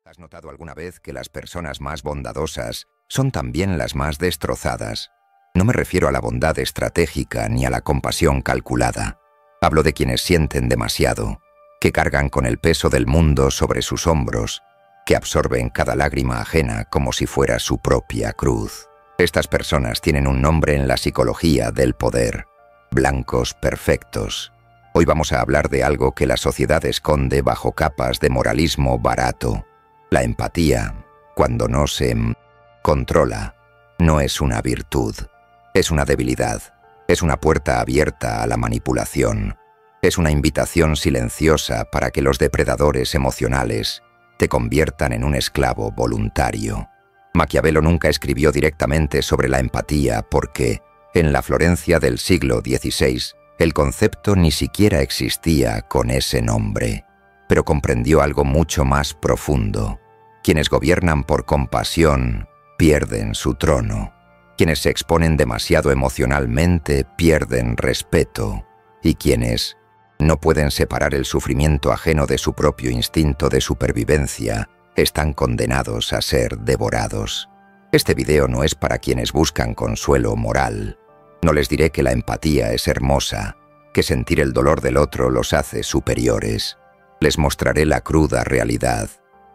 ¿Has notado alguna vez que las personas más bondadosas son también las más destrozadas? No me refiero a la bondad estratégica ni a la compasión calculada. Hablo de quienes sienten demasiado, que cargan con el peso del mundo sobre sus hombros, que absorben cada lágrima ajena como si fuera su propia cruz. Estas personas tienen un nombre en la psicología del poder: blancos perfectos. Hoy vamos a hablar de algo que la sociedad esconde bajo capas de moralismo barato. La empatía, cuando no se controla, no es una virtud, es una debilidad, es una puerta abierta a la manipulación, es una invitación silenciosa para que los depredadores emocionales te conviertan en un esclavo voluntario. Maquiavelo nunca escribió directamente sobre la empatía porque, en la Florencia del siglo XVI, el concepto ni siquiera existía con ese nombre, pero comprendió algo mucho más profundo. Quienes gobiernan por compasión pierden su trono. Quienes se exponen demasiado emocionalmente pierden respeto. Y quienes no pueden separar el sufrimiento ajeno de su propio instinto de supervivencia están condenados a ser devorados. Este video no es para quienes buscan consuelo moral. No les diré que la empatía es hermosa, que sentir el dolor del otro los hace superiores. Les mostraré la cruda realidad.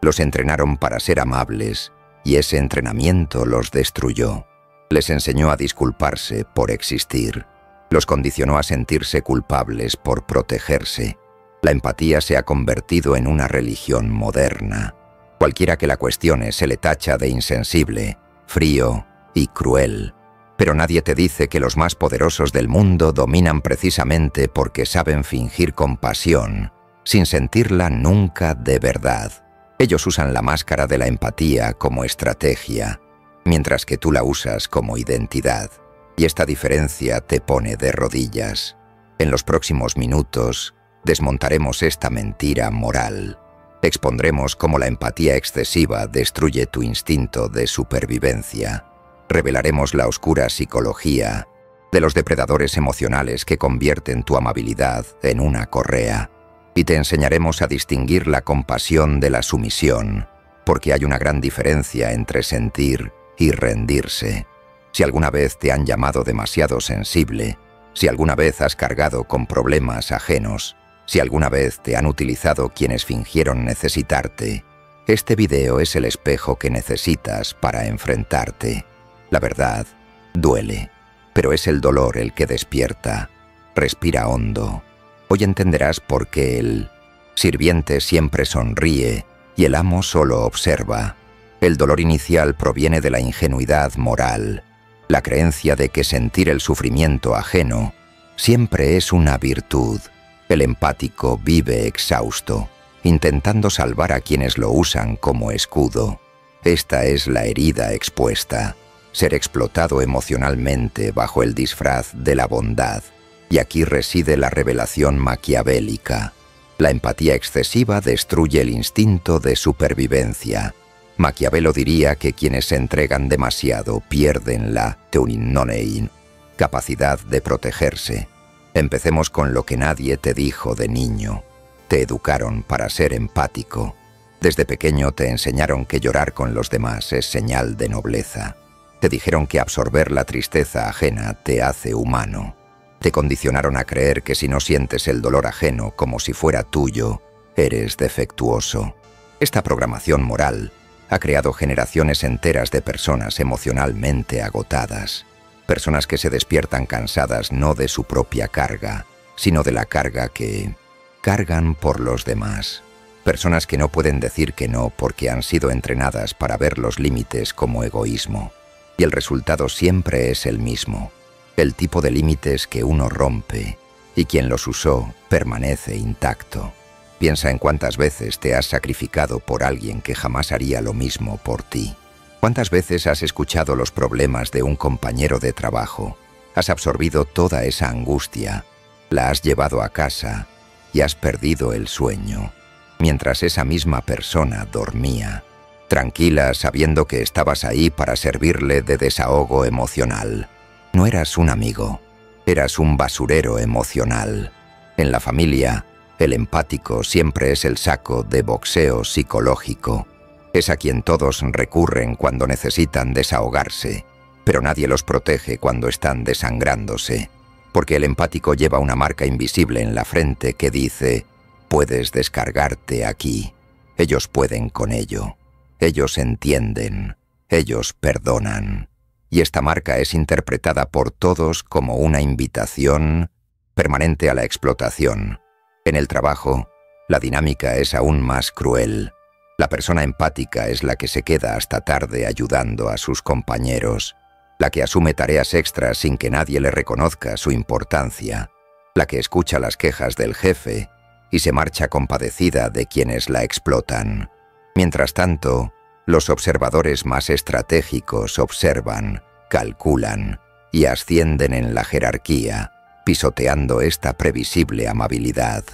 Los entrenaron para ser amables, y ese entrenamiento los destruyó. Les enseñó a disculparse por existir. Los condicionó a sentirse culpables por protegerse. La empatía se ha convertido en una religión moderna. Cualquiera que la cuestione se le tacha de insensible, frío y cruel. Pero nadie te dice que los más poderosos del mundo dominan precisamente porque saben fingir compasión, sin sentirla nunca de verdad. Ellos usan la máscara de la empatía como estrategia, mientras que tú la usas como identidad. Y esta diferencia te pone de rodillas. En los próximos minutos, desmontaremos esta mentira moral. Expondremos cómo la empatía excesiva destruye tu instinto de supervivencia. Revelaremos la oscura psicología de los depredadores emocionales que convierten tu amabilidad en una correa. Y te enseñaremos a distinguir la compasión de la sumisión, porque hay una gran diferencia entre sentir y rendirse. Si alguna vez te han llamado demasiado sensible, si alguna vez has cargado con problemas ajenos, si alguna vez te han utilizado quienes fingieron necesitarte, este video es el espejo que necesitas para enfrentarte. La verdad duele, pero es el dolor el que despierta. Respira hondo. Hoy entenderás por qué el sirviente siempre sonríe y el amo solo observa. El dolor inicial proviene de la ingenuidad moral, la creencia de que sentir el sufrimiento ajeno siempre es una virtud. El empático vive exhausto, intentando salvar a quienes lo usan como escudo. Esta es la herida expuesta, ser explotado emocionalmente bajo el disfraz de la bondad. Y aquí reside la revelación maquiavélica. La empatía excesiva destruye el instinto de supervivencia. Maquiavelo diría que quienes se entregan demasiado pierden la capacidad de protegerse. Empecemos con lo que nadie te dijo de niño. Te educaron para ser empático. Desde pequeño te enseñaron que llorar con los demás es señal de nobleza. Te dijeron que absorber la tristeza ajena te hace humano. Te condicionaron a creer que si no sientes el dolor ajeno como si fuera tuyo, eres defectuoso. Esta programación moral ha creado generaciones enteras de personas emocionalmente agotadas. Personas que se despiertan cansadas no de su propia carga, sino de la carga que cargan por los demás. Personas que no pueden decir que no porque han sido entrenadas para ver los límites como egoísmo. Y el resultado siempre es el mismo. El tipo de límites que uno rompe, y quien los usó permanece intacto. Piensa en cuántas veces te has sacrificado por alguien que jamás haría lo mismo por ti. ¿Cuántas veces has escuchado los problemas de un compañero de trabajo? Has absorbido toda esa angustia, la has llevado a casa y has perdido el sueño, mientras esa misma persona dormía, tranquila sabiendo que estabas ahí para servirle de desahogo emocional. No eras un amigo, eras un basurero emocional. En la familia, el empático siempre es el saco de boxeo psicológico. Es a quien todos recurren cuando necesitan desahogarse, pero nadie los protege cuando están desangrándose, porque el empático lleva una marca invisible en la frente que dice: puedes descargarte aquí. Ellos pueden con ello. Ellos entienden. Ellos perdonan. Y esta marca es interpretada por todos como una invitación permanente a la explotación. En el trabajo, la dinámica es aún más cruel. La persona empática es la que se queda hasta tarde ayudando a sus compañeros, la que asume tareas extras sin que nadie le reconozca su importancia, la que escucha las quejas del jefe y se marcha compadecida de quienes la explotan. Mientras tanto, los observadores más estratégicos observan, calculan y ascienden en la jerarquía, pisoteando esta previsible amabilidad.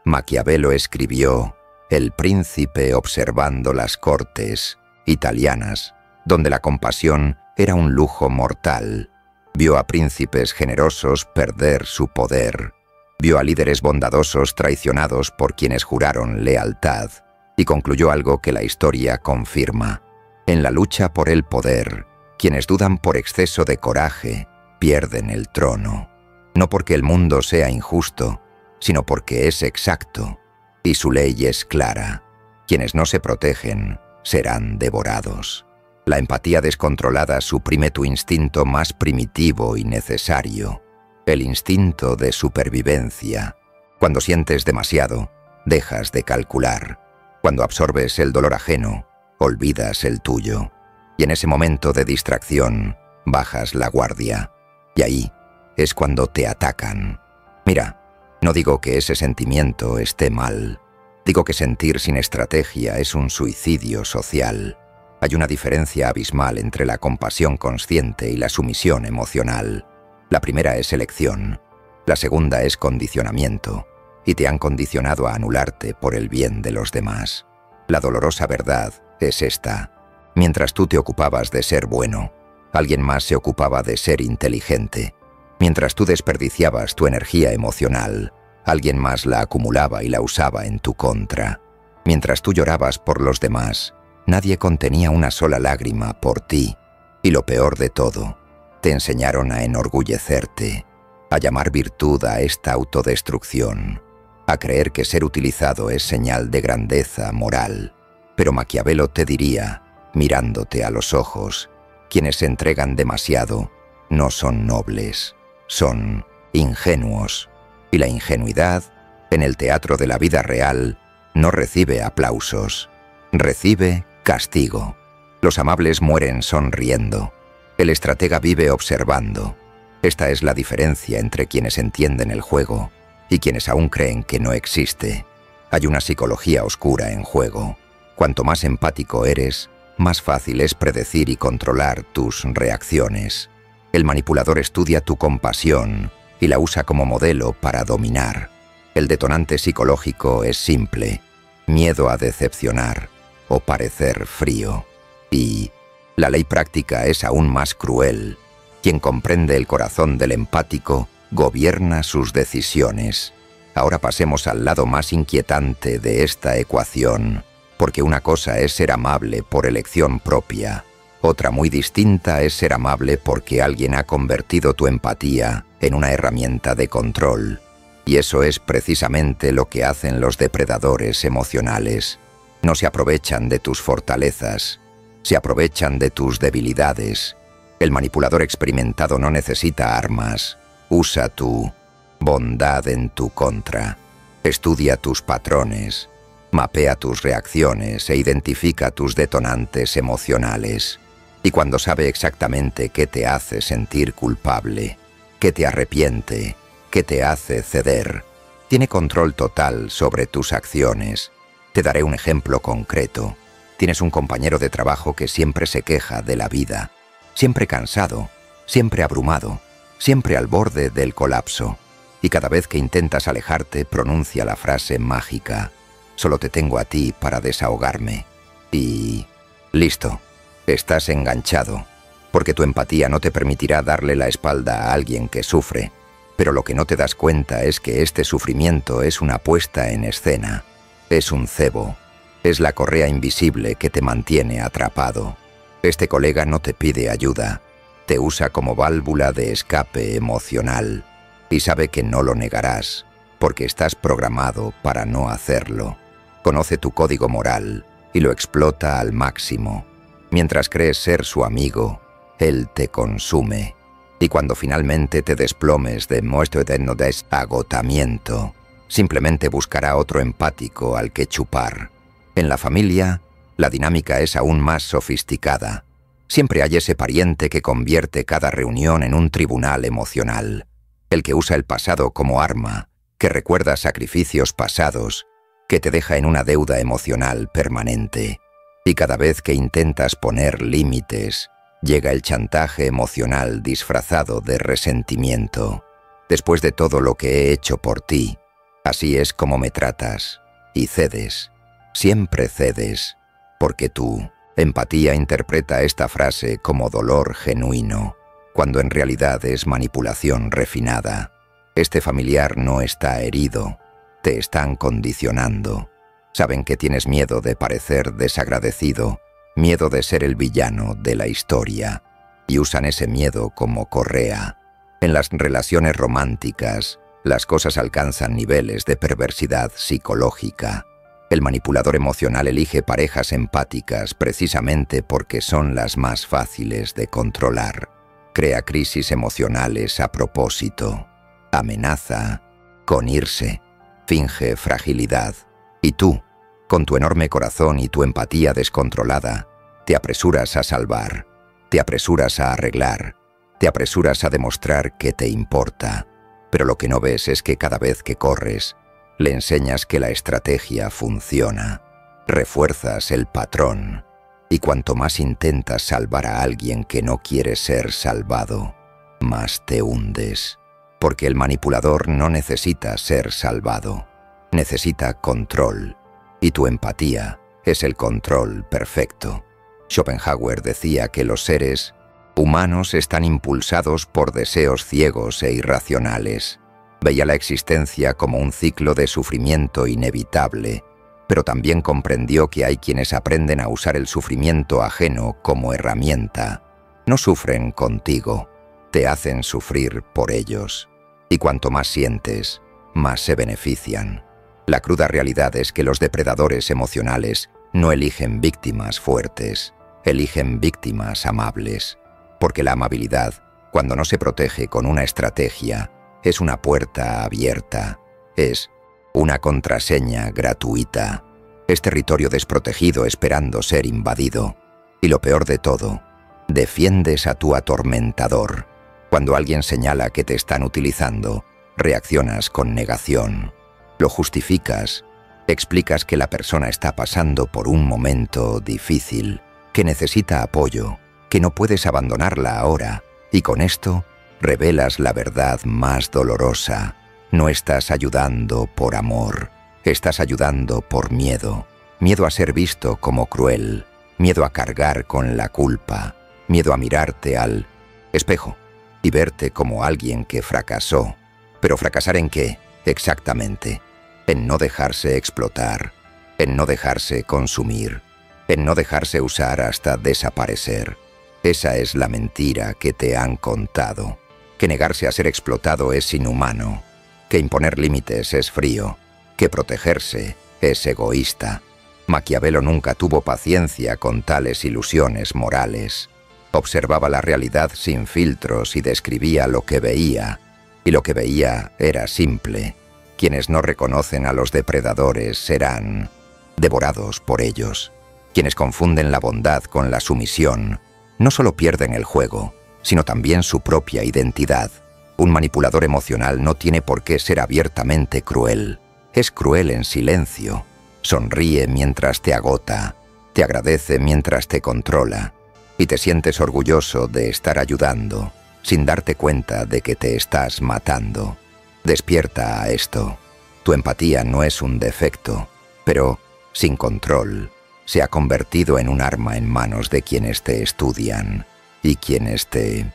Maquiavelo escribió El príncipe observando las cortes italianas, donde la compasión era un lujo mortal. Vio a príncipes generosos perder su poder. Vio a líderes bondadosos traicionados por quienes juraron lealtad. Y concluyó algo que la historia confirma. En la lucha por el poder, quienes dudan por exceso de coraje pierden el trono. No porque el mundo sea injusto, sino porque es exacto. Y su ley es clara. Quienes no se protegen serán devorados. La empatía descontrolada suprime tu instinto más primitivo y necesario, el instinto de supervivencia. Cuando sientes demasiado, dejas de calcular. Cuando absorbes el dolor ajeno, olvidas el tuyo. Y en ese momento de distracción, bajas la guardia. Y ahí es cuando te atacan. Mira, no digo que ese sentimiento esté mal. Digo que sentir sin estrategia es un suicidio social. Hay una diferencia abismal entre la compasión consciente y la sumisión emocional. La primera es elección. La segunda es condicionamiento. Y te han condicionado a anularte por el bien de los demás. La dolorosa verdad es esta. Mientras tú te ocupabas de ser bueno, alguien más se ocupaba de ser inteligente. Mientras tú desperdiciabas tu energía emocional, alguien más la acumulaba y la usaba en tu contra. Mientras tú llorabas por los demás, nadie contenía una sola lágrima por ti. Y lo peor de todo, te enseñaron a enorgullecerte, a llamar virtud a esta autodestrucción, a creer que ser utilizado es señal de grandeza moral. Pero Maquiavelo te diría, mirándote a los ojos, quienes se entregan demasiado no son nobles, son ingenuos. Y la ingenuidad, en el teatro de la vida real, no recibe aplausos, recibe castigo. Los amables mueren sonriendo. El estratega vive observando. Esta es la diferencia entre quienes entienden el juego y quienes aún creen que no existe. Hay una psicología oscura en juego. Cuanto más empático eres, más fácil es predecir y controlar tus reacciones. El manipulador estudia tu compasión y la usa como modelo para dominar. El detonante psicológico es simple: miedo a decepcionar o parecer frío. Y la ley práctica es aún más cruel. Quien comprende el corazón del empático gobierna sus decisiones. Ahora pasemos al lado más inquietante de esta ecuación, porque una cosa es ser amable por elección propia, otra muy distinta es ser amable porque alguien ha convertido tu empatía en una herramienta de control. Y eso es precisamente lo que hacen los depredadores emocionales. No se aprovechan de tus fortalezas, se aprovechan de tus debilidades. El manipulador experimentado no necesita armas. Usa tu bondad en tu contra. Estudia tus patrones, mapea tus reacciones e identifica tus detonantes emocionales. Y cuando sabe exactamente qué te hace sentir culpable, qué te arrepiente, qué te hace ceder, tiene control total sobre tus acciones. Te daré un ejemplo concreto. Tienes un compañero de trabajo que siempre se queja de la vida, siempre cansado, siempre abrumado, siempre al borde del colapso. Y cada vez que intentas alejarte pronuncia la frase mágica: solo te tengo a ti para desahogarme. Y listo. Estás enganchado, porque tu empatía no te permitirá darle la espalda a alguien que sufre, pero lo que no te das cuenta es que este sufrimiento es una puesta en escena, es un cebo, Es la correa invisible que te mantiene atrapado. Este colega no te pide ayuda, te usa como válvula de escape emocional y sabe que no lo negarás, porque estás programado para no hacerlo. Conoce tu código moral y lo explota al máximo. Mientras crees ser su amigo, él te consume. Y cuando finalmente te desplomes de muestro eterno de agotamiento, simplemente buscará otro empático al que chupar. En la familia, la dinámica es aún más sofisticada. Siempre hay ese pariente que convierte cada reunión en un tribunal emocional. El que usa el pasado como arma, que recuerda sacrificios pasados, que te deja en una deuda emocional permanente. Y cada vez que intentas poner límites, llega el chantaje emocional disfrazado de resentimiento. Después de todo lo que he hecho por ti, así es como me tratas, y cedes. Siempre cedes, porque tu empatía interpreta esta frase como dolor genuino, cuando en realidad es manipulación refinada. Este familiar no está herido, te están condicionando. Saben que tienes miedo de parecer desagradecido, miedo de ser el villano de la historia, y usan ese miedo como correa. En las relaciones románticas, las cosas alcanzan niveles de perversidad psicológica. El manipulador emocional elige parejas empáticas precisamente porque son las más fáciles de controlar. Crea crisis emocionales a propósito. Amenaza con irse. Finge fragilidad. Y tú, con tu enorme corazón y tu empatía descontrolada, te apresuras a salvar, te apresuras a arreglar, te apresuras a demostrar que te importa. Pero lo que no ves es que cada vez que corres, le enseñas que la estrategia funciona. Refuerzas el patrón. Y cuanto más intentas salvar a alguien que no quiere ser salvado, más te hundes. Porque el manipulador no necesita ser salvado. Necesita control. Y tu empatía es el control perfecto. Schopenhauer decía que los seres humanos están impulsados por deseos ciegos e irracionales. Veía la existencia como un ciclo de sufrimiento inevitable, pero también comprendió que hay quienes aprenden a usar el sufrimiento ajeno como herramienta. No sufren contigo, te hacen sufrir por ellos. Y cuanto más sientes, más se benefician. La cruda realidad es que los depredadores emocionales no eligen víctimas fuertes, eligen víctimas amables. Porque la amabilidad, cuando no se protege con una estrategia, es una puerta abierta, es una contraseña gratuita, es territorio desprotegido esperando ser invadido. Y lo peor de todo, defiendes a tu atormentador. Cuando alguien señala que te están utilizando, reaccionas con negación. Lo justificas, explicas que la persona está pasando por un momento difícil, que necesita apoyo, que no puedes abandonarla ahora, y con esto revelas la verdad más dolorosa. No estás ayudando por amor, estás ayudando por miedo. Miedo a ser visto como cruel, miedo a cargar con la culpa, miedo a mirarte al espejo y verte como alguien que fracasó. ¿Pero fracasar en qué, exactamente? En no dejarse explotar, en no dejarse consumir, en no dejarse usar hasta desaparecer. Esa es la mentira que te han contado. Que negarse a ser explotado es inhumano, que imponer límites es frío, que protegerse es egoísta. Maquiavelo nunca tuvo paciencia con tales ilusiones morales. Observaba la realidad sin filtros y describía lo que veía, y lo que veía era simple. Quienes no reconocen a los depredadores serán devorados por ellos. Quienes confunden la bondad con la sumisión no solo pierden el juego, sino también su propia identidad. Un manipulador emocional no tiene por qué ser abiertamente cruel. Es cruel en silencio. Sonríe mientras te agota, te agradece mientras te controla, y te sientes orgulloso de estar ayudando, sin darte cuenta de que te estás matando. Despierta a esto. Tu empatía no es un defecto, pero, sin control, se ha convertido en un arma en manos de quienes te estudian. Y quienes te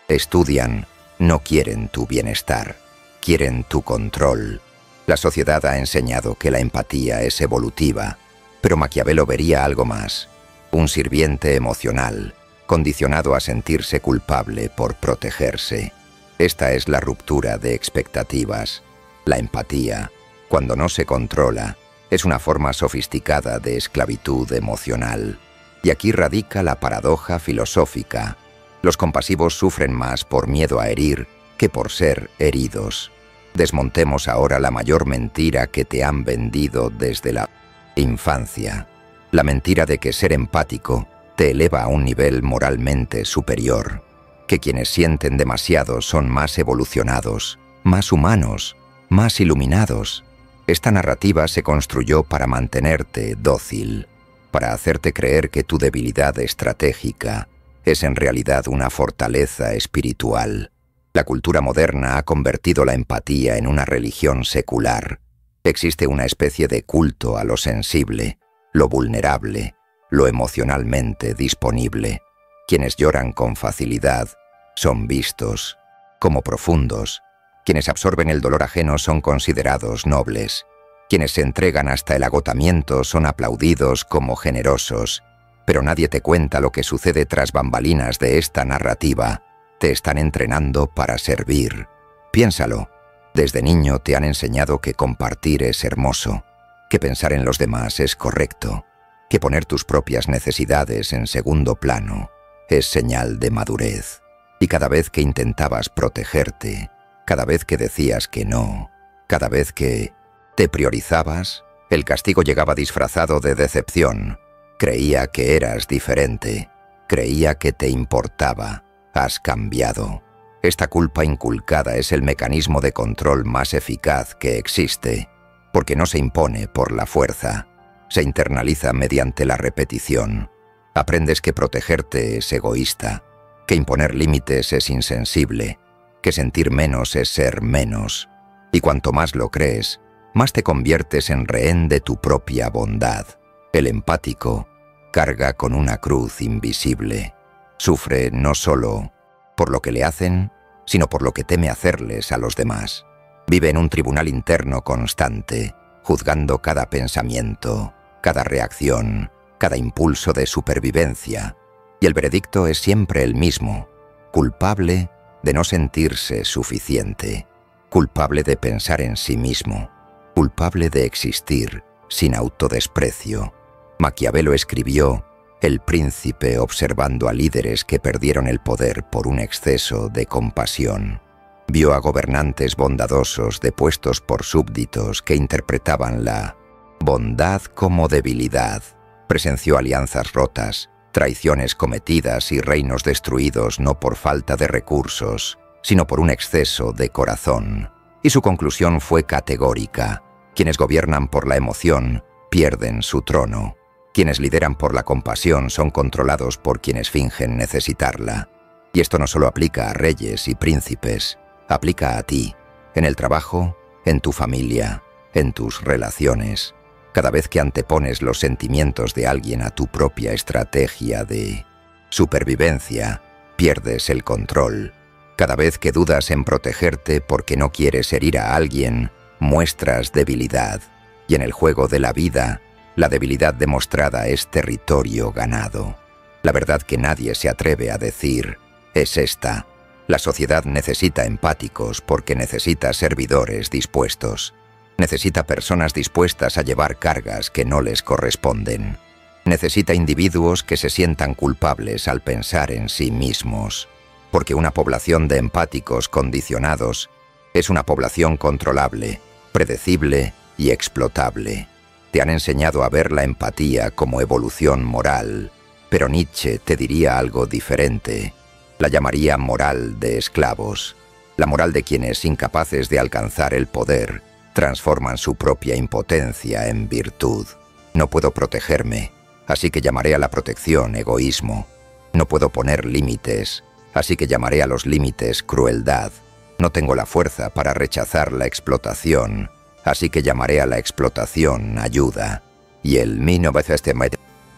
estudian no quieren tu bienestar, quieren tu control. La sociedad ha enseñado que la empatía es evolutiva, Pero Maquiavelo vería algo más. Un sirviente emocional, condicionado a sentirse culpable por protegerse. Esta es la ruptura de expectativas. La empatía, cuando no se controla, es una forma sofisticada de esclavitud emocional. Y aquí radica la paradoja filosófica. Los compasivos sufren más por miedo a herir que por ser heridos. Desmontemos ahora la mayor mentira que te han vendido desde la infancia. La mentira de que ser empático te eleva a un nivel moralmente superior. Que quienes sienten demasiado son más evolucionados, más humanos, más iluminados. Esta narrativa se construyó para mantenerte dócil, para hacerte creer que tu debilidad estratégica es en realidad una fortaleza espiritual. La cultura moderna ha convertido la empatía en una religión secular. Existe una especie de culto a lo sensible, lo vulnerable, lo emocionalmente disponible. Quienes lloran con facilidad son vistos como profundos. Quienes absorben el dolor ajeno son considerados nobles. Quienes se entregan hasta el agotamiento son aplaudidos como generosos. Pero nadie te cuenta lo que sucede tras bambalinas de esta narrativa. Te están entrenando para servir. Piénsalo. Desde niño te han enseñado que compartir es hermoso, que pensar en los demás es correcto, que poner tus propias necesidades en segundo plano es señal de madurez. Y cada vez que intentabas protegerte, cada vez que decías que no, cada vez que te priorizabas, el castigo llegaba disfrazado de decepción. Creía que eras diferente, creía que te importaba. Has cambiado. Esta culpa inculcada es el mecanismo de control más eficaz que existe, porque no se impone por la fuerza, se internaliza mediante la repetición. Aprendes que protegerte es egoísta, que imponer límites es insensible, que sentir menos es ser menos, y cuanto más lo crees, más te conviertes en rehén de tu propia bondad. El empático carga con una cruz invisible. Sufre no solo por lo que le hacen, sino por lo que teme hacerles a los demás. Vive en un tribunal interno constante, juzgando cada pensamiento, cada reacción, cada impulso de supervivencia. Y el veredicto es siempre el mismo: culpable de no sentirse suficiente, culpable de pensar en sí mismo, culpable de existir sin autodesprecio. Maquiavelo escribió El Príncipe observando a líderes que perdieron el poder por un exceso de compasión. Vio a gobernantes bondadosos depuestos por súbditos que interpretaban la bondad como debilidad. Presenció alianzas rotas, traiciones cometidas y reinos destruidos no por falta de recursos, sino por un exceso de corazón. Y su conclusión fue categórica: quienes gobiernan por la emoción pierden su trono. Quienes lideran por la compasión son controlados por quienes fingen necesitarla. Y esto no solo aplica a reyes y príncipes, aplica a ti, en el trabajo, en tu familia, en tus relaciones. Cada vez que antepones los sentimientos de alguien a tu propia estrategia de supervivencia, pierdes el control. Cada vez que dudas en protegerte porque no quieres herir a alguien, muestras debilidad. Y en el juego de la vida, la debilidad demostrada es territorio ganado. La verdad que nadie se atreve a decir es esta: la sociedad necesita empáticos porque necesita servidores dispuestos. Necesita personas dispuestas a llevar cargas que no les corresponden. Necesita individuos que se sientan culpables al pensar en sí mismos. Porque una población de empáticos condicionados es una población controlable, predecible y explotable. Te han enseñado a ver la empatía como evolución moral, pero Nietzsche te diría algo diferente. La llamaría moral de esclavos, la moral de quienes, incapaces de alcanzar el poder, transforman su propia impotencia en virtud. No puedo protegerme, así que llamaré a la protección egoísmo. No puedo poner límites, así que llamaré a los límites crueldad. No tengo la fuerza para rechazar la explotación, así que llamaré a la explotación ayuda. Y el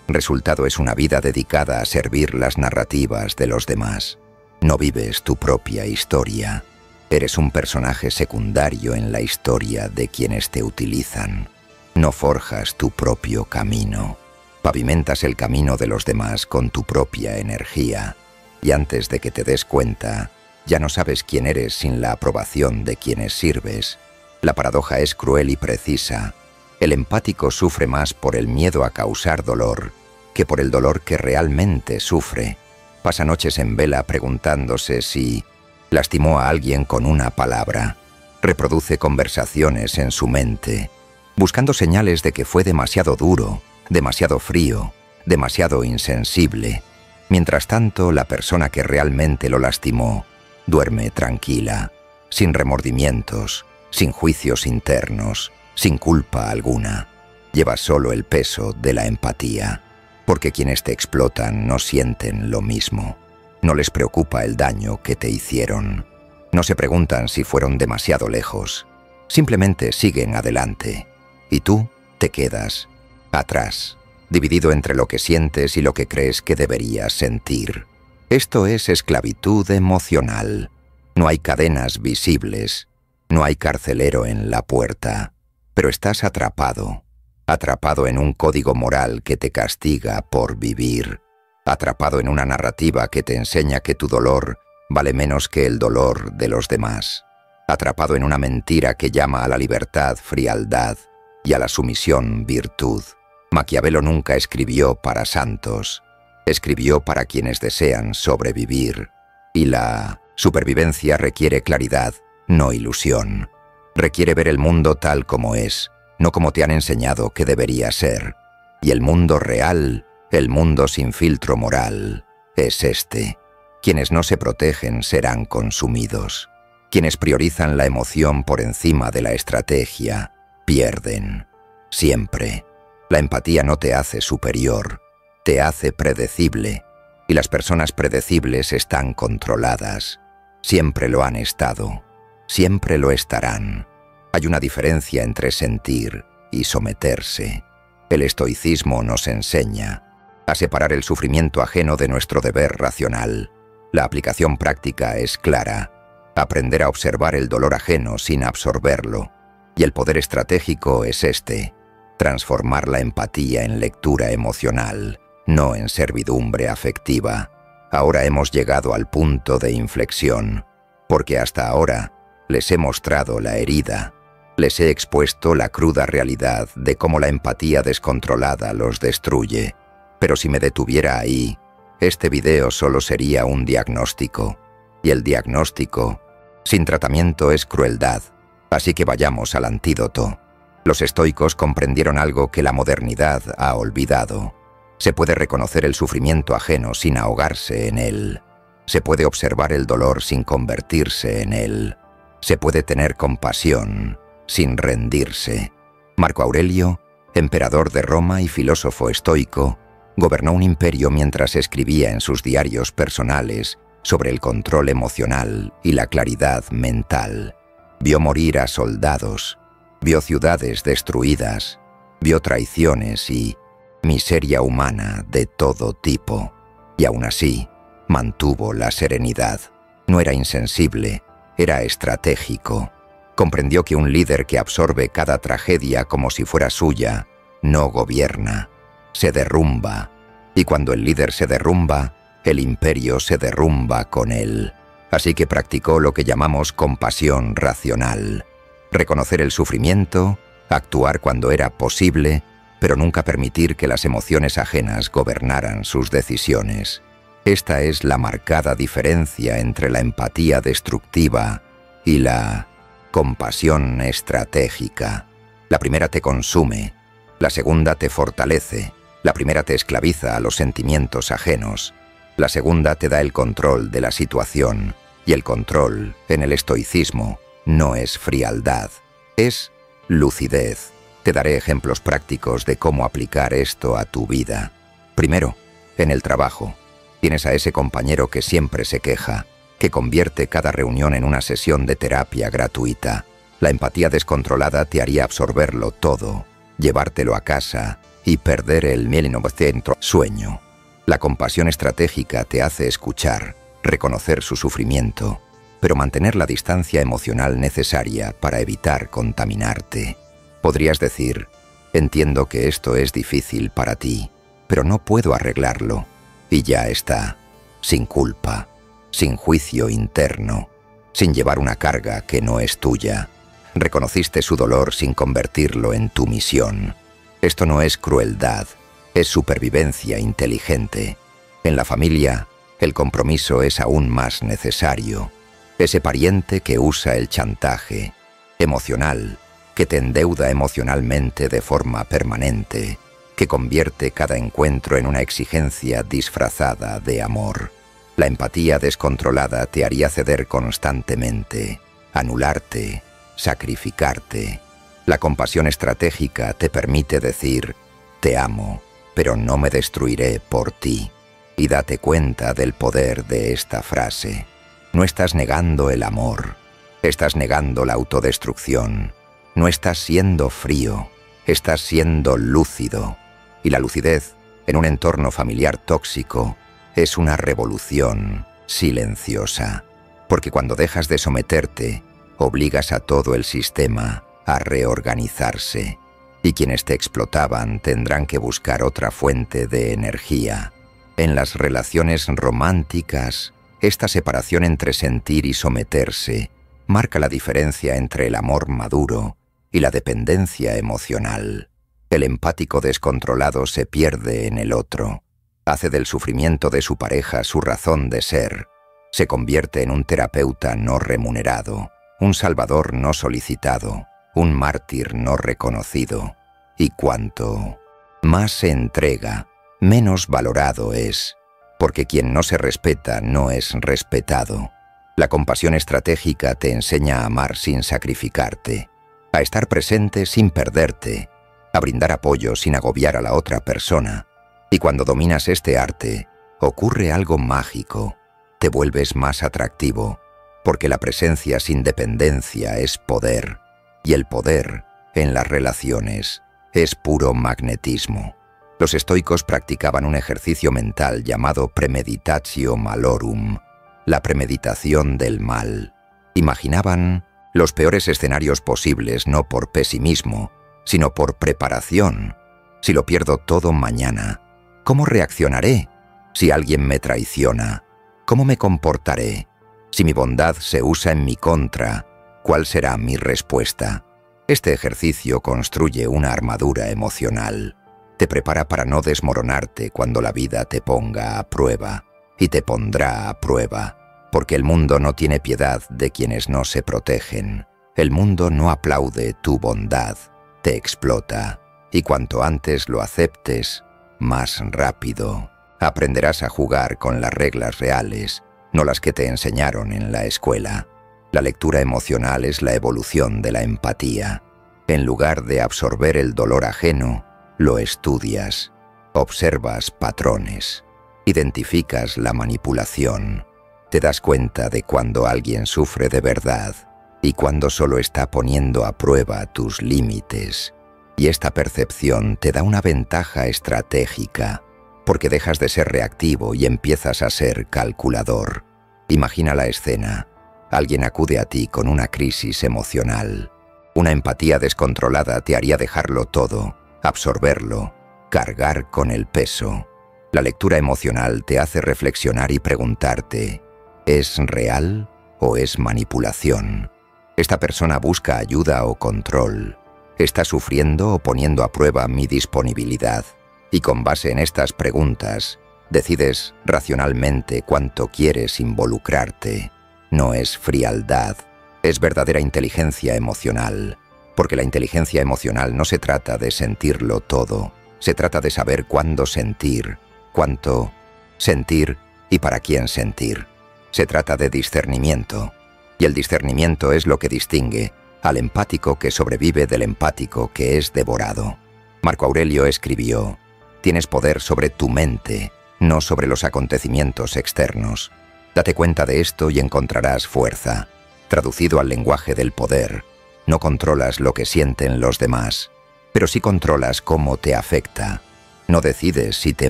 resultado es una vida dedicada a servir las narrativas de los demás. No vives tu propia historia. Eres un personaje secundario en la historia de quienes te utilizan. No forjas tu propio camino. Pavimentas el camino de los demás con tu propia energía. Y antes de que te des cuenta, ya no sabes quién eres sin la aprobación de quienes sirves. La paradoja es cruel y precisa. El empático sufre más por el miedo a causar dolor que por el dolor que realmente sufre. Pasa noches en vela preguntándose si lastimó a alguien con una palabra. Reproduce conversaciones en su mente, buscando señales de que fue demasiado duro, demasiado frío, demasiado insensible. Mientras tanto, la persona que realmente lo lastimó duerme tranquila, sin remordimientos, sin juicios internos, sin culpa alguna. Lleva solo el peso de la empatía, porque quienes te explotan no sienten lo mismo. No les preocupa el daño que te hicieron. No se preguntan si fueron demasiado lejos. Simplemente siguen adelante. Y tú te quedas atrás, dividido entre lo que sientes y lo que crees que deberías sentir. Esto es esclavitud emocional. No hay cadenas visibles, no hay carcelero en la puerta, pero estás atrapado, atrapado en un código moral que te castiga por vivir, atrapado en una narrativa que te enseña que tu dolor vale menos que el dolor de los demás, atrapado en una mentira que llama a la libertad frialdad y a la sumisión virtud. Maquiavelo nunca escribió para santos, escribió para quienes desean sobrevivir, y la supervivencia requiere claridad, no ilusión. Requiere ver el mundo tal como es, no como te han enseñado que debería ser. Y el mundo real, el mundo sin filtro moral, es este. Quienes no se protegen serán consumidos. Quienes priorizan la emoción por encima de la estrategia, pierden. Siempre. La empatía no te hace superior, te hace predecible, y las personas predecibles están controladas. Siempre lo han estado, siempre lo estarán. Hay una diferencia entre sentir y someterse. El estoicismo nos enseña a separar el sufrimiento ajeno de nuestro deber racional. La aplicación práctica es clara: aprender a observar el dolor ajeno sin absorberlo. Y el poder estratégico es este: transformar la empatía en lectura emocional, no en servidumbre afectiva. Ahora hemos llegado al punto de inflexión, porque hasta ahora les he mostrado la herida, les he expuesto la cruda realidad de cómo la empatía descontrolada los destruye. Pero si me detuviera ahí, este video solo sería un diagnóstico, y el diagnóstico sin tratamiento es crueldad, así que vayamos al antídoto. Los estoicos comprendieron algo que la modernidad ha olvidado. Se puede reconocer el sufrimiento ajeno sin ahogarse en él. Se puede observar el dolor sin convertirse en él. Se puede tener compasión sin rendirse. Marco Aurelio, emperador de Roma y filósofo estoico, gobernó un imperio mientras escribía en sus diarios personales sobre el control emocional y la claridad mental. Vio morir a soldados, vio ciudades destruidas, vio traiciones y miseria humana de todo tipo, y aún así mantuvo la serenidad. No era insensible, era estratégico. Comprendió que un líder que absorbe cada tragedia como si fuera suya no gobierna, se derrumba, y cuando el líder se derrumba, el imperio se derrumba con él. Así que practicó lo que llamamos compasión racional: reconocer el sufrimiento, actuar cuando era posible, pero nunca permitir que las emociones ajenas gobernaran sus decisiones. Esta es la marcada diferencia entre la empatía destructiva y la compasión estratégica. La primera te consume, la segunda te fortalece. La primera te esclaviza a los sentimientos ajenos, la segunda te da el control de la situación, y el control, en el estoicismo, no es frialdad, es lucidez. Te daré ejemplos prácticos de cómo aplicar esto a tu vida. Primero, en el trabajo. Tienes a ese compañero que siempre se queja, que convierte cada reunión en una sesión de terapia gratuita. La empatía descontrolada te haría absorberlo todo, llevártelo a casa y perder el 1900 sueño. La compasión estratégica te hace escuchar, reconocer su sufrimiento, pero mantener la distancia emocional necesaria para evitar contaminarte. Podrías decir: Entiendo que esto es difícil para ti, pero no puedo arreglarlo. Y ya está, sin culpa, sin juicio interno, sin llevar una carga que no es tuya. Reconociste su dolor sin convertirlo en tu misión. Esto no es crueldad, es supervivencia inteligente. En la familia, el compromiso es aún más necesario. Ese pariente que usa el chantaje emocional, que te endeuda emocionalmente de forma permanente, que convierte cada encuentro en una exigencia disfrazada de amor. La empatía descontrolada te haría ceder constantemente, anularte, sacrificarte. La compasión estratégica te permite decir, te amo, pero no me destruiré por ti. Y date cuenta del poder de esta frase. No estás negando el amor, estás negando la autodestrucción. No estás siendo frío, estás siendo lúcido. Y la lucidez, en un entorno familiar tóxico, es una revolución silenciosa. Porque cuando dejas de someterte, obligas a todo el sistema a reorganizarse. Y quienes te explotaban tendrán que buscar otra fuente de energía. En las relaciones románticas, esta separación entre sentir y someterse marca la diferencia entre el amor maduro y la dependencia emocional. El empático descontrolado se pierde en el otro, hace del sufrimiento de su pareja su razón de ser, se convierte en un terapeuta no remunerado, un salvador no solicitado, un mártir no reconocido. Y cuanto más se entrega, menos valorado es, porque quien no se respeta no es respetado. La compasión estratégica te enseña a amar sin sacrificarte, a estar presente sin perderte, a brindar apoyo sin agobiar a la otra persona. Y cuando dominas este arte, ocurre algo mágico, te vuelves más atractivo, porque la presencia sin dependencia es poder, y el poder, en las relaciones, es puro magnetismo. Los estoicos practicaban un ejercicio mental llamado premeditatio malorum, la premeditación del mal. Imaginaban los peores escenarios posibles no por pesimismo, sino por preparación. Si lo pierdo todo mañana, ¿cómo reaccionaré? Si alguien me traiciona, ¿cómo me comportaré? Si mi bondad se usa en mi contra, ¿cuál será mi respuesta? Este ejercicio construye una armadura emocional. Te prepara para no desmoronarte cuando la vida te ponga a prueba, y te pondrá a prueba, porque el mundo no tiene piedad de quienes no se protegen. El mundo no aplaude tu bondad, te explota, y cuanto antes lo aceptes, más rápido aprenderás a jugar con las reglas reales, no las que te enseñaron en la escuela. La lectura emocional es la evolución de la empatía. En lugar de absorber el dolor ajeno, lo estudias, observas patrones, identificas la manipulación, te das cuenta de cuando alguien sufre de verdad y cuando solo está poniendo a prueba tus límites. Y esta percepción te da una ventaja estratégica, porque dejas de ser reactivo y empiezas a ser calculador. Imagina la escena. Alguien acude a ti con una crisis emocional. Una empatía descontrolada te haría dejarlo todo, absorberlo, cargar con el peso. La lectura emocional te hace reflexionar y preguntarte, ¿es real o es manipulación? ¿Esta persona busca ayuda o control? ¿Está sufriendo o poniendo a prueba mi disponibilidad? Y con base en estas preguntas, decides racionalmente cuánto quieres involucrarte. No es frialdad, es verdadera inteligencia emocional, porque la inteligencia emocional no se trata de sentirlo todo, se trata de saber cuándo sentir, cuánto sentir y para quién sentir. Se trata de discernimiento, y el discernimiento es lo que distingue al empático que sobrevive del empático que es devorado. Marco Aurelio escribió, «Tienes poder sobre tu mente, no sobre los acontecimientos externos. Date cuenta de esto y encontrarás fuerza». Traducido al lenguaje del poder, no controlas lo que sienten los demás, pero sí controlas cómo te afecta. No decides si te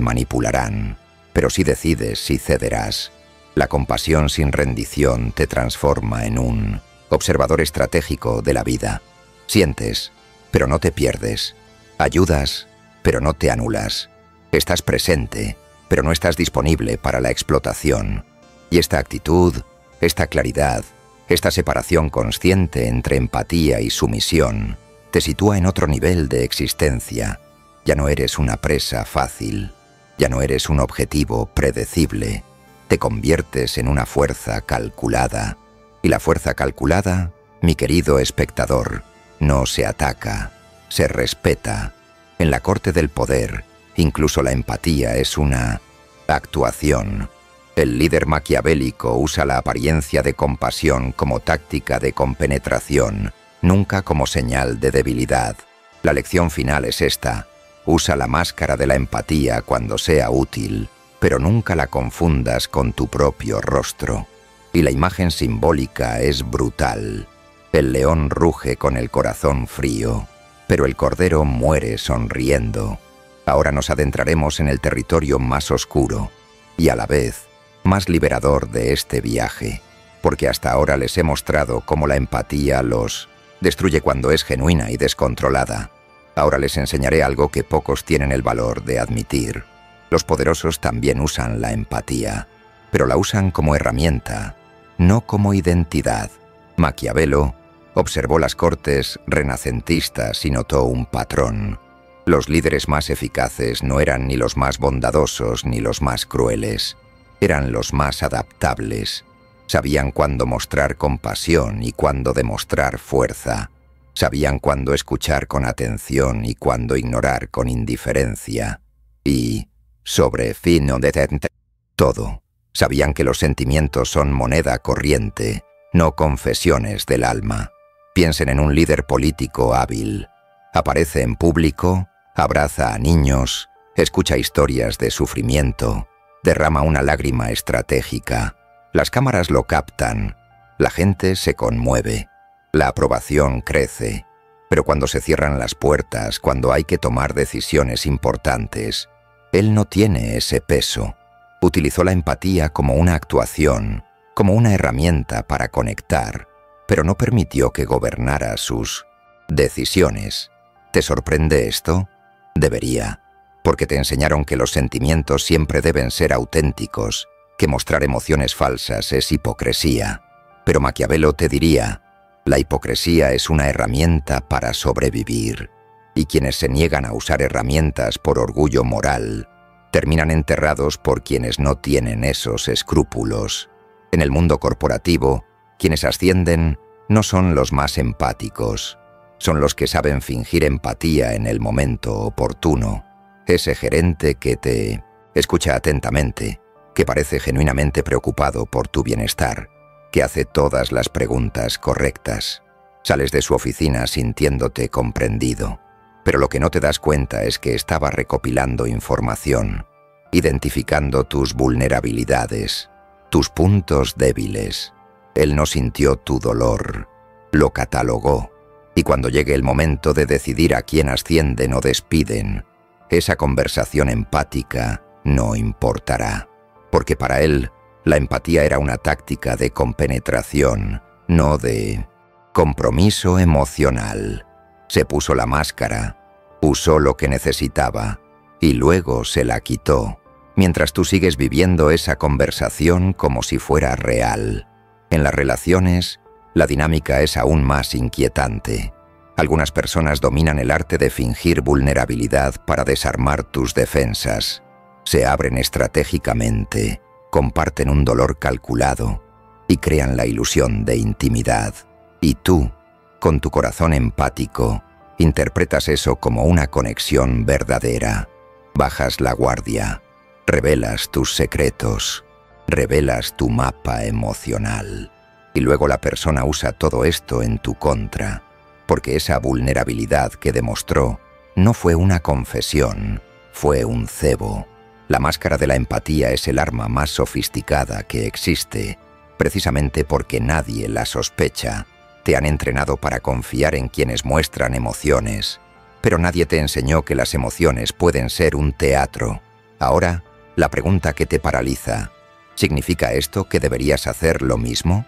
manipularán, pero sí decides si cederás. La compasión sin rendición te transforma en un observador estratégico de la vida. Sientes, pero no te pierdes. Ayudas, pero no te anulas. Estás presente, pero no estás disponible para la explotación. Y esta actitud, esta claridad, esta separación consciente entre empatía y sumisión, te sitúa en otro nivel de existencia. Ya no eres una presa fácil, ya no eres un objetivo predecible. Te conviertes en una fuerza calculada. Y la fuerza calculada, mi querido espectador, no se ataca, se respeta. En la corte del poder, incluso la empatía es una actuación. El líder maquiavélico usa la apariencia de compasión como táctica de compenetración, nunca como señal de debilidad. La lección final es esta: usa la máscara de la empatía cuando sea útil, pero nunca la confundas con tu propio rostro. Y la imagen simbólica es brutal. El león ruge con el corazón frío, pero el cordero muere sonriendo. Ahora nos adentraremos en el territorio más oscuro y a la vez más liberador de este viaje, porque hasta ahora les he mostrado cómo la empatía los destruye cuando es genuina y descontrolada. Ahora les enseñaré algo que pocos tienen el valor de admitir. Los poderosos también usan la empatía, pero la usan como herramienta, no como identidad. Maquiavelo observó las cortes renacentistas y notó un patrón. Los líderes más eficaces no eran ni los más bondadosos ni los más crueles. Eran los más adaptables. Sabían cuándo mostrar compasión y cuándo demostrar fuerza. Sabían cuándo escuchar con atención y cuándo ignorar con indiferencia. Y, sobre fin de todo, sabían que los sentimientos son moneda corriente, no confesiones del alma. Piensen en un líder político hábil. Aparece en público, abraza a niños, escucha historias de sufrimiento, derrama una lágrima estratégica. Las cámaras lo captan, la gente se conmueve, la aprobación crece. Pero cuando se cierran las puertas, cuando hay que tomar decisiones importantes, él no tiene ese peso. Utilizó la empatía como una actuación, como una herramienta para conectar, pero no permitió que gobernara sus decisiones. ¿Te sorprende esto? Debería, porque te enseñaron que los sentimientos siempre deben ser auténticos, que mostrar emociones falsas es hipocresía. Pero Maquiavelo te diría, la hipocresía es una herramienta para sobrevivir, y quienes se niegan a usar herramientas por orgullo moral, terminan enterrados por quienes no tienen esos escrúpulos. En el mundo corporativo, quienes ascienden no son los más empáticos, son los que saben fingir empatía en el momento oportuno. Ese gerente que te escucha atentamente, que parece genuinamente preocupado por tu bienestar, que hace todas las preguntas correctas. Sales de su oficina sintiéndote comprendido, pero lo que no te das cuenta es que estaba recopilando información, identificando tus vulnerabilidades, tus puntos débiles. Él no sintió tu dolor, lo catalogó, y cuando llegue el momento de decidir a quién ascienden o despiden, esa conversación empática no importará, porque para él la empatía era una táctica de compenetración, no de compromiso emocional. Se puso la máscara, usó lo que necesitaba y luego se la quitó, mientras tú sigues viviendo esa conversación como si fuera real. En las relaciones, la dinámica es aún más inquietante. Algunas personas dominan el arte de fingir vulnerabilidad para desarmar tus defensas. Se abren estratégicamente, comparten un dolor calculado y crean la ilusión de intimidad. Y tú, con tu corazón empático, interpretas eso como una conexión verdadera. Bajas la guardia, revelas tus secretos, revelas tu mapa emocional. Y luego la persona usa todo esto en tu contra, porque esa vulnerabilidad que demostró no fue una confesión, fue un cebo. La máscara de la empatía es el arma más sofisticada que existe, precisamente porque nadie la sospecha. Te han entrenado para confiar en quienes muestran emociones, pero nadie te enseñó que las emociones pueden ser un teatro. Ahora, la pregunta que te paraliza, ¿significa esto que deberías hacer lo mismo?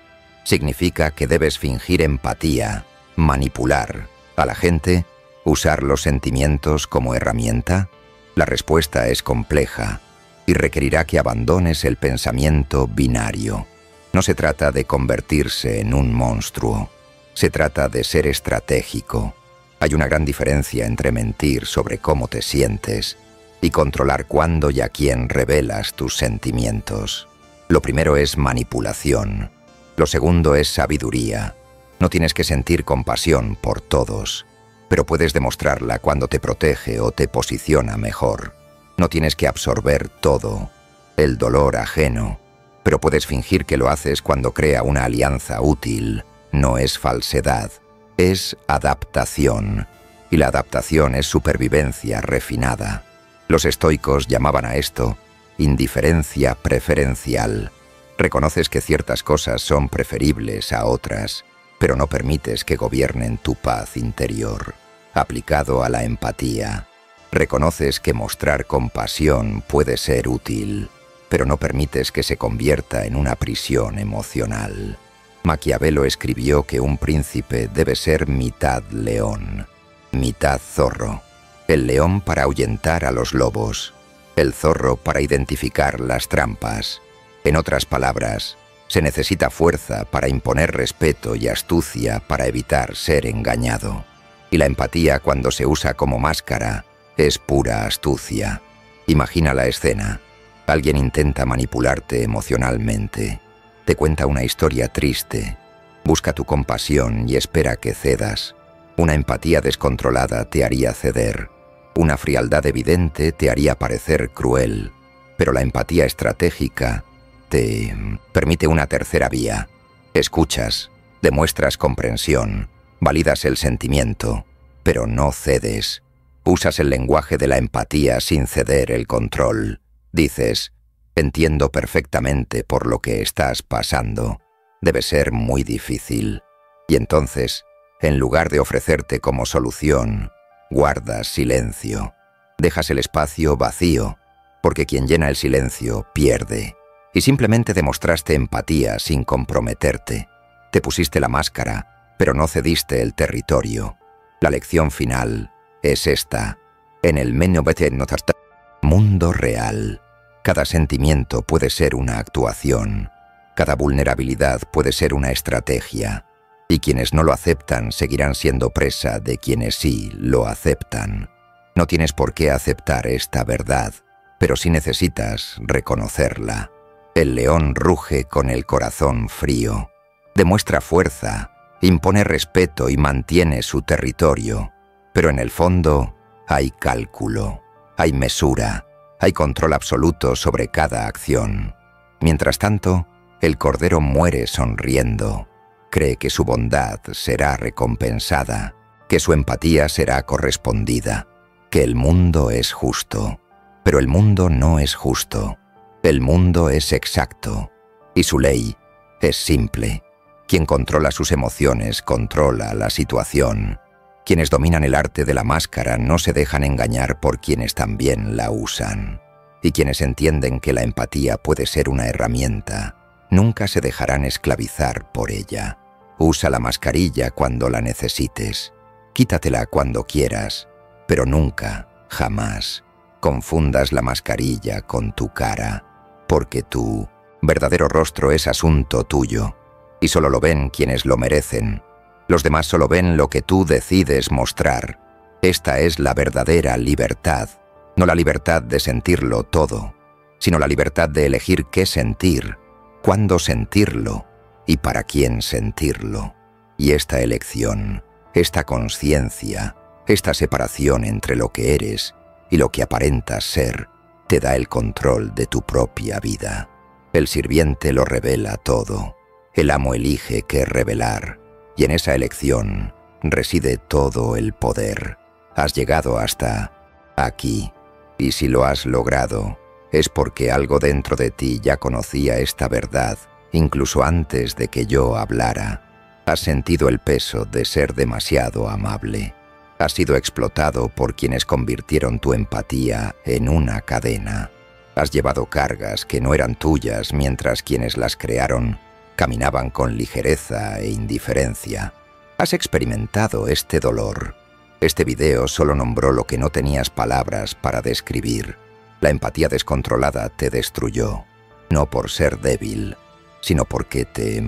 ¿Significa que debes fingir empatía, manipular a la gente? ¿Usar los sentimientos como herramienta? La respuesta es compleja y requerirá que abandones el pensamiento binario. No se trata de convertirse en un monstruo, se trata de ser estratégico. Hay una gran diferencia entre mentir sobre cómo te sientes y controlar cuándo y a quién revelas tus sentimientos. Lo primero es manipulación, lo segundo es sabiduría. No tienes que sentir compasión por todos, pero puedes demostrarla cuando te protege o te posiciona mejor. No tienes que absorber todo, el dolor ajeno, pero puedes fingir que lo haces cuando crea una alianza útil. No es falsedad, es adaptación, y la adaptación es supervivencia refinada. Los estoicos llamaban a esto indiferencia preferencial. Reconoces que ciertas cosas son preferibles a otras, pero no permites que gobiernen tu paz interior. Aplicado a la empatía, reconoces que mostrar compasión puede ser útil, pero no permites que se convierta en una prisión emocional. Maquiavelo escribió que un príncipe debe ser mitad león, mitad zorro. El león para ahuyentar a los lobos, el zorro para identificar las trampas. En otras palabras, se necesita fuerza para imponer respeto y astucia para evitar ser engañado. Y la empatía, cuando se usa como máscara, es pura astucia. Imagina la escena. Alguien intenta manipularte emocionalmente. Te cuenta una historia triste. Busca tu compasión y espera que cedas. Una empatía descontrolada te haría ceder. Una frialdad evidente te haría parecer cruel. Pero la empatía estratégica te permite una tercera vía. Escuchas, demuestras comprensión, validas el sentimiento, pero no cedes. Usas el lenguaje de la empatía sin ceder el control. Dices, entiendo perfectamente por lo que estás pasando. Debe ser muy difícil. Y entonces, en lugar de ofrecerte como solución, guardas silencio. Dejas el espacio vacío, porque quien llena el silencio pierde. Y simplemente demostraste empatía sin comprometerte. Te pusiste la máscara, pero no cediste el territorio. La lección final es esta. En el mundo real, cada sentimiento puede ser una actuación. Cada vulnerabilidad puede ser una estrategia. Y quienes no lo aceptan seguirán siendo presa de quienes sí lo aceptan. No tienes por qué aceptar esta verdad, pero sí necesitas reconocerla. El león ruge con el corazón frío. Demuestra fuerza, impone respeto y mantiene su territorio. Pero en el fondo hay cálculo, hay mesura, hay control absoluto sobre cada acción. Mientras tanto, el cordero muere sonriendo. Cree que su bondad será recompensada, que su empatía será correspondida, que el mundo es justo. Pero el mundo no es justo. El mundo es exacto, y su ley es simple. Quien controla sus emociones controla la situación. Quienes dominan el arte de la máscara no se dejan engañar por quienes también la usan. Y quienes entienden que la empatía puede ser una herramienta, nunca se dejarán esclavizar por ella. Usa la mascarilla cuando la necesites. Quítatela cuando quieras, pero nunca, jamás, confundas la mascarilla con tu cara, porque tu verdadero rostro es asunto tuyo, y solo lo ven quienes lo merecen. Los demás solo ven lo que tú decides mostrar. Esta es la verdadera libertad, no la libertad de sentirlo todo, sino la libertad de elegir qué sentir, cuándo sentirlo y para quién sentirlo. Y esta elección, esta conciencia, esta separación entre lo que eres y lo que aparentas ser, te da el control de tu propia vida. El sirviente lo revela todo. El amo elige qué revelar, y en esa elección reside todo el poder. Has llegado hasta aquí, y si lo has logrado, es porque algo dentro de ti ya conocía esta verdad, incluso antes de que yo hablara. Has sentido el peso de ser demasiado amable. Has sido explotado por quienes convirtieron tu empatía en una cadena. Has llevado cargas que no eran tuyas mientras quienes las crearon caminaban con ligereza e indiferencia. Has experimentado este dolor, Este video solo nombró lo que no tenías palabras para describir. La empatía descontrolada te destruyó, no por ser débil, sino porque te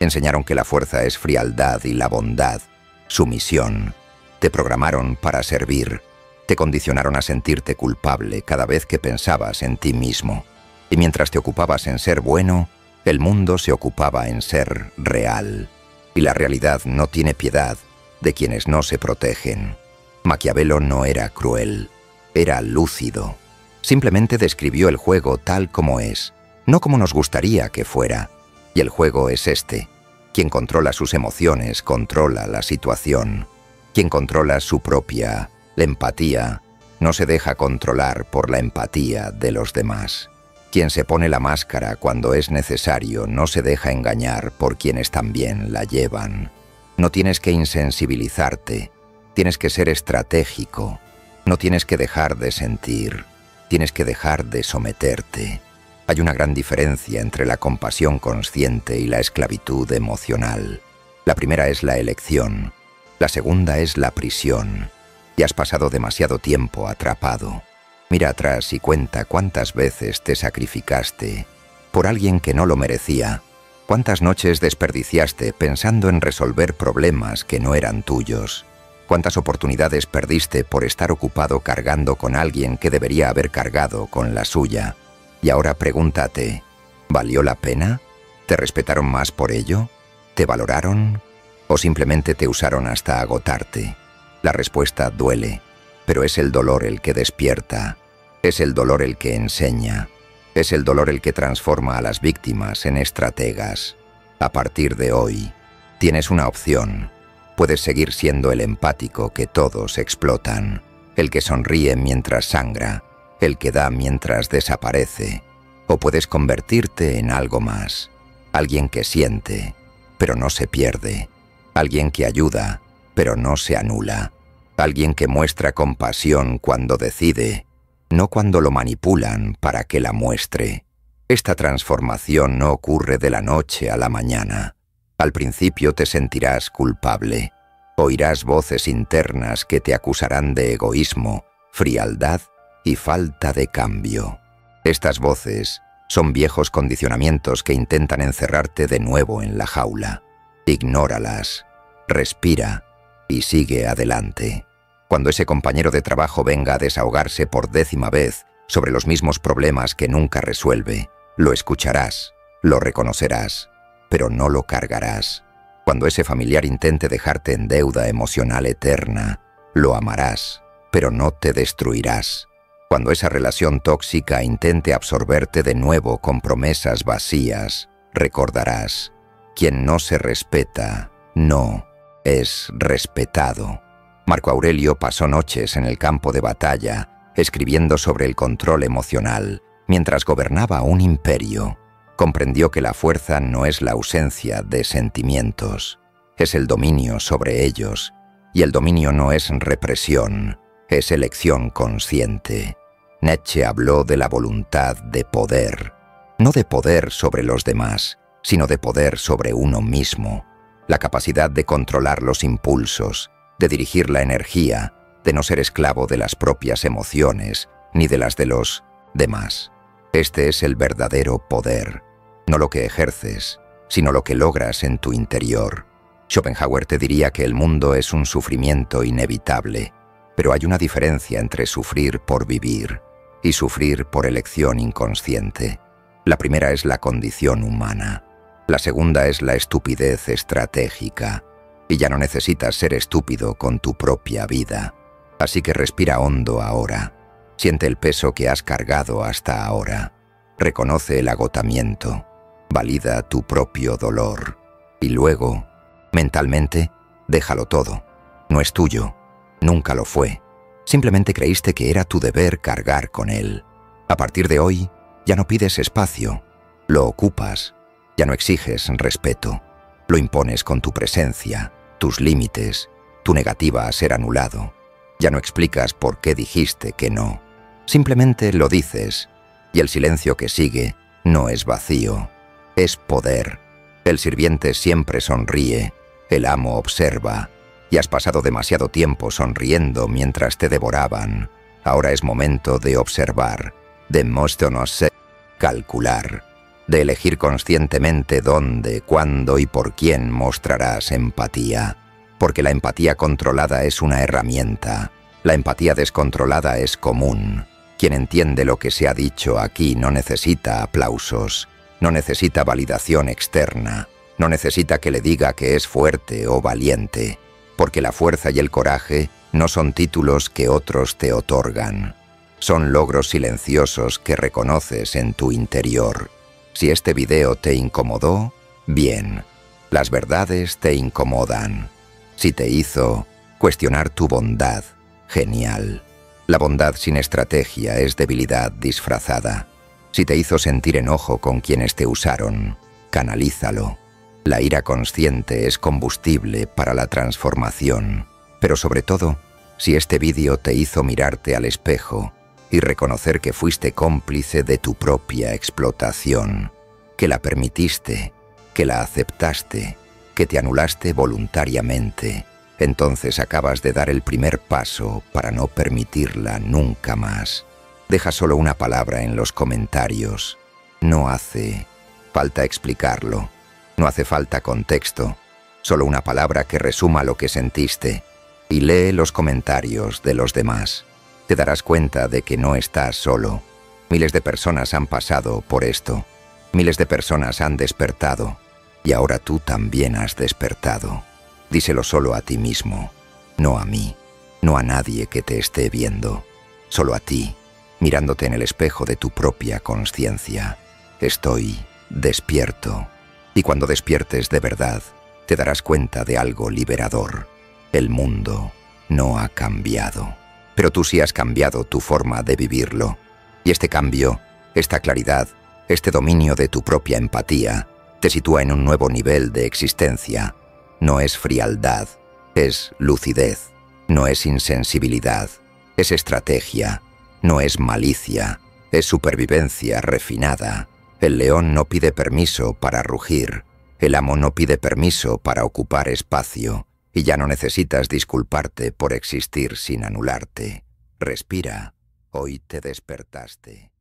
enseñaron que la fuerza es frialdad y la bondad, sumisión. Te programaron para servir, te condicionaron a sentirte culpable cada vez que pensabas en ti mismo. Y mientras te ocupabas en ser bueno, el mundo se ocupaba en ser real. Y la realidad no tiene piedad de quienes no se protegen. Maquiavelo no era cruel, era lúcido. Simplemente describió el juego tal como es, no como nos gustaría que fuera. Y el juego es este. Quien controla sus emociones controla la situación. Quien controla su propia empatía no se deja controlar por la empatía de los demás. Quien se pone la máscara cuando es necesario no se deja engañar por quienes también la llevan. No tienes que insensibilizarte, tienes que ser estratégico. No tienes que dejar de sentir, tienes que dejar de someterte. Hay una gran diferencia entre la compasión consciente y la esclavitud emocional. La primera es la elección, la segunda es la prisión. Y has pasado demasiado tiempo atrapado. Mira atrás y cuenta cuántas veces te sacrificaste por alguien que no lo merecía. Cuántas noches desperdiciaste pensando en resolver problemas que no eran tuyos. Cuántas oportunidades perdiste por estar ocupado cargando con alguien que debería haber cargado con la suya. Y ahora pregúntate, ¿valió la pena? ¿Te respetaron más por ello? ¿Te valoraron? ¿O simplemente te usaron hasta agotarte? La respuesta duele, pero es el dolor el que despierta, es el dolor el que enseña, es el dolor el que transforma a las víctimas en estrategas. A partir de hoy, tienes una opción. Puedes seguir siendo el empático que todos explotan, el que sonríe mientras sangra, el que da mientras desaparece, o puedes convertirte en algo más, alguien que siente, pero no se pierde, alguien que ayuda, pero no se anula. Alguien que muestra compasión cuando decide, no cuando lo manipulan para que la muestre. Esta transformación no ocurre de la noche a la mañana. Al principio te sentirás culpable. Oirás voces internas que te acusarán de egoísmo, frialdad y falta de cambio. Estas voces son viejos condicionamientos que intentan encerrarte de nuevo en la jaula. Ignóralas, respira y sigue adelante. Cuando ese compañero de trabajo venga a desahogarse por 10ª vez sobre los mismos problemas que nunca resuelve, lo escucharás, lo reconocerás, pero no lo cargarás. Cuando ese familiar intente dejarte en deuda emocional eterna, lo amarás, pero no te destruirás. Cuando esa relación tóxica intente absorberte de nuevo con promesas vacías, recordarás, quien no se respeta, no es respetado. Marco Aurelio pasó noches en el campo de batalla escribiendo sobre el control emocional mientras gobernaba un imperio. Comprendió que la fuerza no es la ausencia de sentimientos, es el dominio sobre ellos, y el dominio no es represión, es elección consciente. Nietzsche habló de la voluntad de poder, no de poder sobre los demás, sino de poder sobre uno mismo. La capacidad de controlar los impulsos, de dirigir la energía, de no ser esclavo de las propias emociones, ni de las de los demás. Este es el verdadero poder, no lo que ejerces, sino lo que logras en tu interior. Schopenhauer te diría que el mundo es un sufrimiento inevitable, pero hay una diferencia entre sufrir por vivir y sufrir por elección inconsciente. La primera es la condición humana. La segunda es la estupidez estratégica, y ya no necesitas ser estúpido con tu propia vida. Así que respira hondo ahora. Siente el peso que has cargado hasta ahora. Reconoce el agotamiento. Valida tu propio dolor. Y luego, mentalmente, déjalo todo. No es tuyo. Nunca lo fue. Simplemente creíste que era tu deber cargar con él. A partir de hoy, ya no pides espacio. Lo ocupas. Ya no exiges respeto. Lo impones con tu presencia, tus límites, tu negativa a ser anulado. Ya no explicas por qué dijiste que no. Simplemente lo dices, y el silencio que sigue no es vacío, es poder. El sirviente siempre sonríe, el amo observa, y has pasado demasiado tiempo sonriendo mientras te devoraban. Ahora es momento de observar, de mostrarse, calcular, de elegir conscientemente dónde, cuándo y por quién mostrarás empatía. Porque la empatía controlada es una herramienta. La empatía descontrolada es común. Quien entiende lo que se ha dicho aquí no necesita aplausos, no necesita validación externa, no necesita que le diga que es fuerte o valiente, porque la fuerza y el coraje no son títulos que otros te otorgan. Son logros silenciosos que reconoces en tu interior. Si este video te incomodó, bien. Las verdades te incomodan. Si te hizo cuestionar tu bondad, genial. La bondad sin estrategia es debilidad disfrazada. Si te hizo sentir enojo con quienes te usaron, canalízalo. La ira consciente es combustible para la transformación. Pero sobre todo, si este vídeo te hizo mirarte al espejo y reconocer que fuiste cómplice de tu propia explotación, que la permitiste, que la aceptaste, que te anulaste voluntariamente, entonces acabas de dar el primer paso para no permitirla nunca más. Deja solo una palabra en los comentarios. No hace falta explicarlo. No hace falta contexto. Solo una palabra que resuma lo que sentiste. Y lee los comentarios de los demás. Te darás cuenta de que no estás solo. Miles de personas han pasado por esto. Miles de personas han despertado. Y ahora tú también has despertado. Díselo solo a ti mismo, no a mí, no a nadie que te esté viendo. Solo a ti, mirándote en el espejo de tu propia conciencia. Estoy despierto. Y cuando despiertes de verdad, te darás cuenta de algo liberador. El mundo no ha cambiado. Pero tú sí has cambiado tu forma de vivirlo. Y este cambio, esta claridad, este dominio de tu propia empatía, te sitúa en un nuevo nivel de existencia. No es frialdad, es lucidez. No es insensibilidad, es estrategia. No es malicia, es supervivencia refinada. El león no pide permiso para rugir. El amo no pide permiso para ocupar espacio. Y ya no necesitas disculparte por existir sin anularte. Respira, hoy te despertaste.